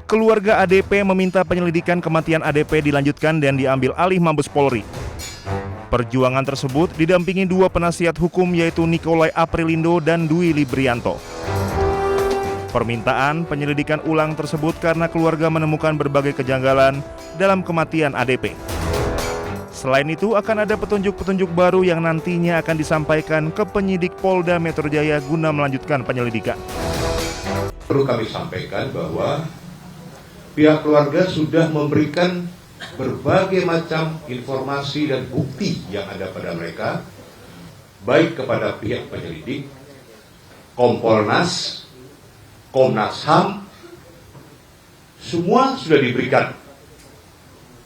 Keluarga ADP meminta penyelidikan kematian ADP dilanjutkan dan diambil alih Mabes Polri. Perjuangan tersebut didampingi dua penasihat hukum yaitu Nikolai Aprilindo dan Dwi Librianto. Permintaan penyelidikan ulang tersebut karena keluarga menemukan berbagai kejanggalan dalam kematian ADP. Selain itu akan ada petunjuk-petunjuk baru yang nantinya akan disampaikan ke penyidik Polda Metro Jaya guna melanjutkan penyelidikan. Perlu kami sampaikan bahwa pihak keluarga sudah memberikan berbagai macam informasi dan bukti yang ada pada mereka, baik kepada pihak penyelidik, Kompolnas, Komnas HAM, semua sudah diberikan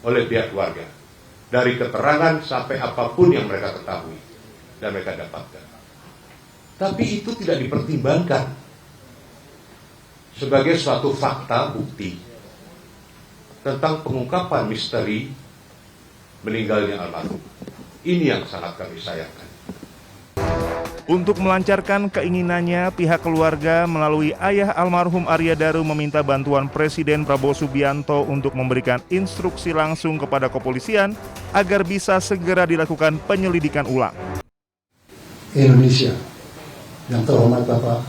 oleh pihak keluarga, dari keterangan sampai apapun yang mereka ketahui dan mereka dapatkan. Tapi itu tidak dipertimbangkan sebagai suatu fakta bukti tentang pengungkapan misteri meninggalnya almarhum. Ini yang sangat kami sayangkan. Untuk melancarkan keinginannya, pihak keluarga melalui ayah almarhum Arya Daru meminta bantuan Presiden Prabowo Subianto untuk memberikan instruksi langsung kepada kepolisian agar bisa segera dilakukan penyelidikan ulang. Indonesia yang terhormat Bapak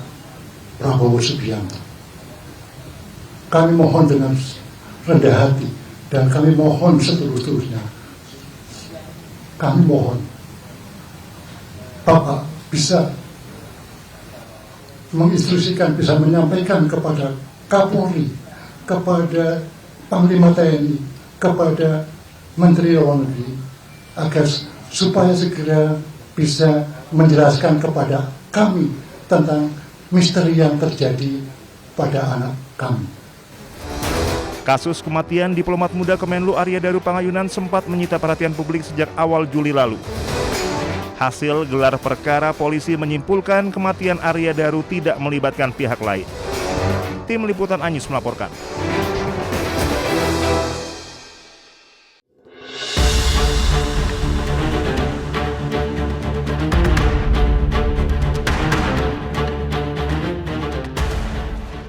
Prabowo Subianto, kami mohon dengan rendah hati dan kami mohon seterus-terusnya, kami mohon Bapak bisa menginstruksikan, bisa menyampaikan kepada Kapolri, kepada Panglima TNI, kepada Menteri Luar Negeri agar supaya segera bisa menjelaskan kepada kami tentang misteri yang terjadi pada anak kami. Kasus kematian diplomat muda Kemenlu Arya Daru Pangayunan sempat menyita perhatian publik sejak awal Juli lalu. Hasil gelar perkara, polisi menyimpulkan kematian Arya Daru tidak melibatkan pihak lain. Tim Liputan Anyus melaporkan.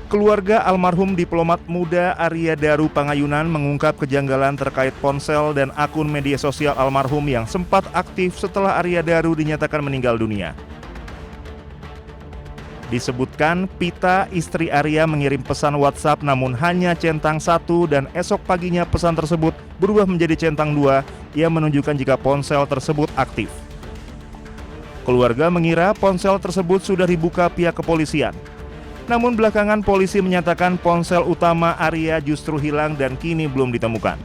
Keluarga almarhum diplomat muda Arya Daru Pangayunan mengungkap kejanggalan terkait ponsel dan akun media sosial almarhum yang sempat aktif setelah Arya Daru dinyatakan meninggal dunia. Disebutkan Pita, istri Arya, mengirim pesan WhatsApp namun hanya centang 1 dan esok paginya pesan tersebut berubah menjadi centang 2 yang menunjukkan jika ponsel tersebut aktif. Keluarga mengira ponsel tersebut sudah dibuka pihak kepolisian. Namun belakangan polisi menyatakan ponsel utama Arya justru hilang dan kini belum ditemukan.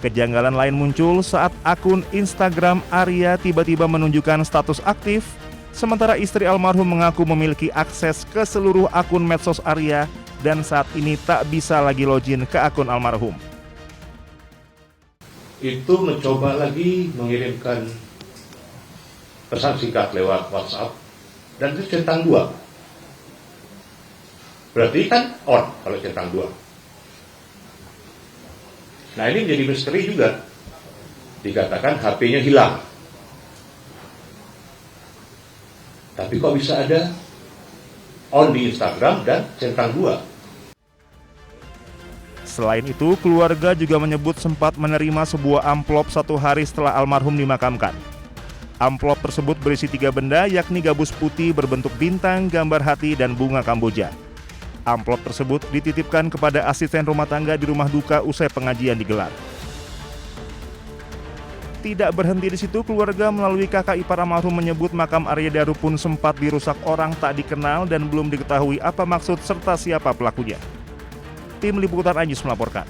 Kejanggalan lain muncul saat akun Instagram Arya tiba-tiba menunjukkan status aktif, sementara istri almarhum mengaku memiliki akses ke seluruh akun medsos Arya dan saat ini tak bisa lagi login ke akun almarhum. Itu mencoba lagi mengirimkan pesan singkat lewat WhatsApp dan itu centang 2. Berarti kan on kalau centang 2. Nah ini menjadi misteri juga. Dikatakan HP-nya hilang. Tapi kok bisa ada on di Instagram dan centang 2? Selain itu, keluarga juga menyebut sempat menerima sebuah amplop 1 hari setelah almarhum dimakamkan. Amplop tersebut berisi 3 benda, yakni gabus putih berbentuk bintang, gambar hati, dan bunga kamboja. Amplop tersebut dititipkan kepada asisten rumah tangga di rumah duka usai pengajian digelar. Tidak berhenti di situ, keluarga melalui kakak ipar almarhum menyebut makam Arya Daru pun sempat dirusak orang tak dikenal dan belum diketahui apa maksud serta siapa pelakunya. Tim Liputan Anyus melaporkan.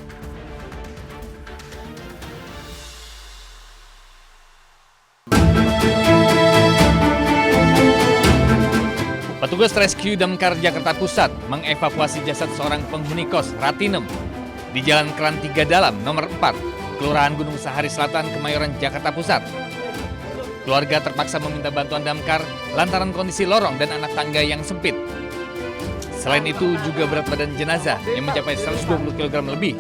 Petugas Rescue Damkar Jakarta Pusat mengevakuasi jasad seorang penghuni kos Ratinem di Jalan Keran 3 Dalam, nomor 4, Kelurahan Gunung Sahari Selatan, Kemayoran, Jakarta Pusat. Keluarga terpaksa meminta bantuan damkar lantaran kondisi lorong dan anak tangga yang sempit. Selain itu juga berat badan jenazah yang mencapai 120 kg lebih.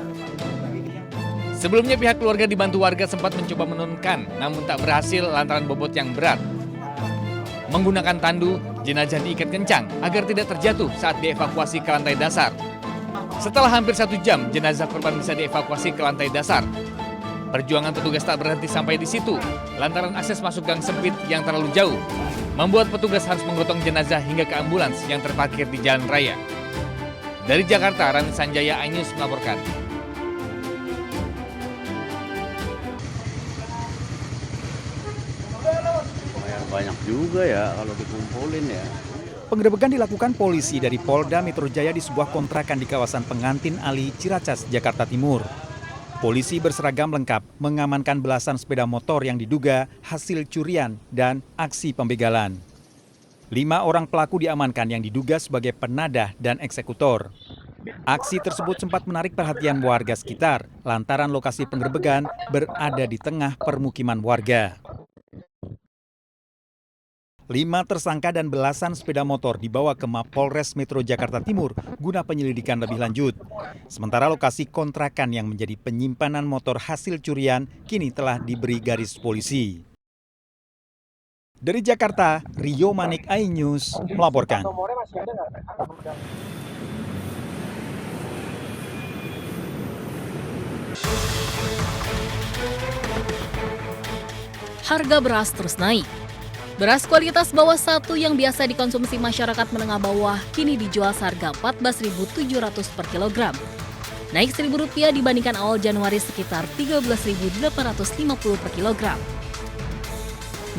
Sebelumnya pihak keluarga dibantu warga sempat mencoba menurunkan, namun tak berhasil lantaran bobot yang berat. Menggunakan tandu, jenazah diikat kencang agar tidak terjatuh saat dievakuasi ke lantai dasar. Setelah hampir 1 jam, jenazah korban bisa dievakuasi ke lantai dasar. Perjuangan petugas tak berhenti sampai di situ, lantaran akses masuk gang sempit yang terlalu jauh, membuat petugas harus menggotong jenazah hingga ke ambulans yang terparkir di jalan raya. Dari Jakarta, Rani Sanjaya, iNews melaporkan. Banyak juga ya kalau dikumpulin ya. Penggerebekan dilakukan polisi dari Polda Metro Jaya di sebuah kontrakan di kawasan Pengantin Ali, Ciracas, Jakarta Timur. Polisi berseragam lengkap mengamankan belasan sepeda motor yang diduga hasil curian dan aksi pembegalan. 5 orang pelaku diamankan yang diduga sebagai penadah dan eksekutor. Aksi tersebut sempat menarik perhatian warga sekitar lantaran lokasi penggerebekan berada di tengah permukiman warga. 5 tersangka dan belasan sepeda motor dibawa ke Mapolres Metro Jakarta Timur guna penyelidikan lebih lanjut. Sementara lokasi kontrakan yang menjadi penyimpanan motor hasil curian kini telah diberi garis polisi. Dari Jakarta, Rio Manik, iNews melaporkan. Harga beras terus naik. Beras kualitas bawah 1 yang biasa dikonsumsi masyarakat menengah bawah kini dijual seharga Rp14.700 per kilogram. Naik Rp1.000 dibandingkan awal Januari sekitar Rp13.850 per kilogram.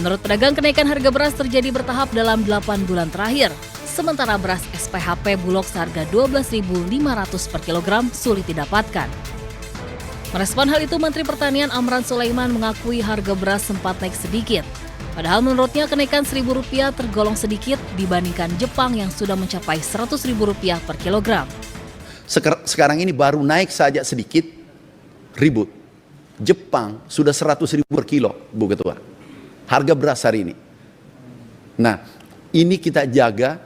Menurut pedagang, kenaikan harga beras terjadi bertahap dalam 8 bulan terakhir. Sementara beras SPHP Bulog seharga Rp12.500 per kilogram sulit didapatkan. Merespon hal itu, Menteri Pertanian Amran Sulaiman mengakui harga beras sempat naik sedikit. Padahal menurutnya kenaikan Rp1.000 tergolong sedikit dibandingkan Jepang yang sudah mencapai Rp100.000 per kilogram. Sekarang ini baru naik saja sedikit, ribut. Jepang sudah Rp100.000 per kilo, Bu Ketua. Harga beras hari ini. Nah, ini kita jaga.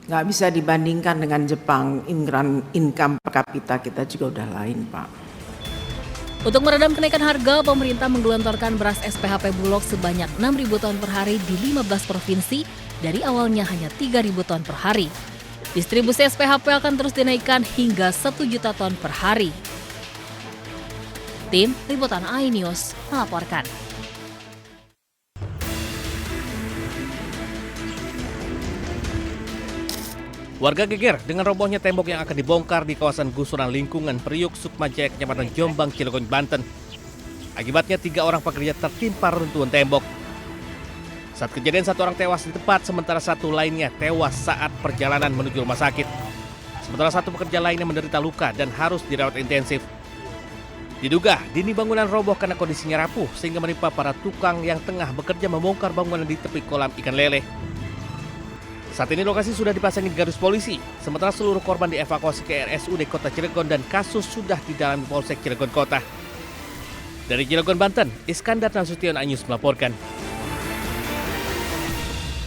Nggak bisa dibandingkan dengan Jepang, income per kapita kita juga udah lain, Pak. Untuk meredam kenaikan harga, pemerintah menggelontorkan beras SPHP Bulog sebanyak 6.000 ton per hari di 15 provinsi dari awalnya hanya 3.000 ton per hari. Distribusi SPHP akan terus dinaikkan hingga 1 juta ton per hari. Tim Liputan iNews melaporkan. Warga geger dengan robohnya tembok yang akan dibongkar di kawasan gusuran lingkungan Priuk, Sukmajaya, Kecamatan Jombang, Cilegon, Banten. Akibatnya 3 orang pekerja tertimpa runtuhan tembok. Saat kejadian 1 orang tewas di tempat, sementara 1 lainnya tewas saat perjalanan menuju rumah sakit. Sementara 1 pekerja lainnya menderita luka dan harus dirawat intensif. Diduga dinding bangunan roboh karena kondisinya rapuh sehingga menimpa para tukang yang tengah bekerja membongkar bangunan di tepi kolam ikan lele. Saat ini lokasi sudah dipasangi garis polisi, sementara seluruh korban dievakuasi ke RSUD Kota Cilegon dan kasus sudah didalami Polsek Cilegon Kota. Dari Cilegon, Banten, Iskandar Nasution, iNews melaporkan.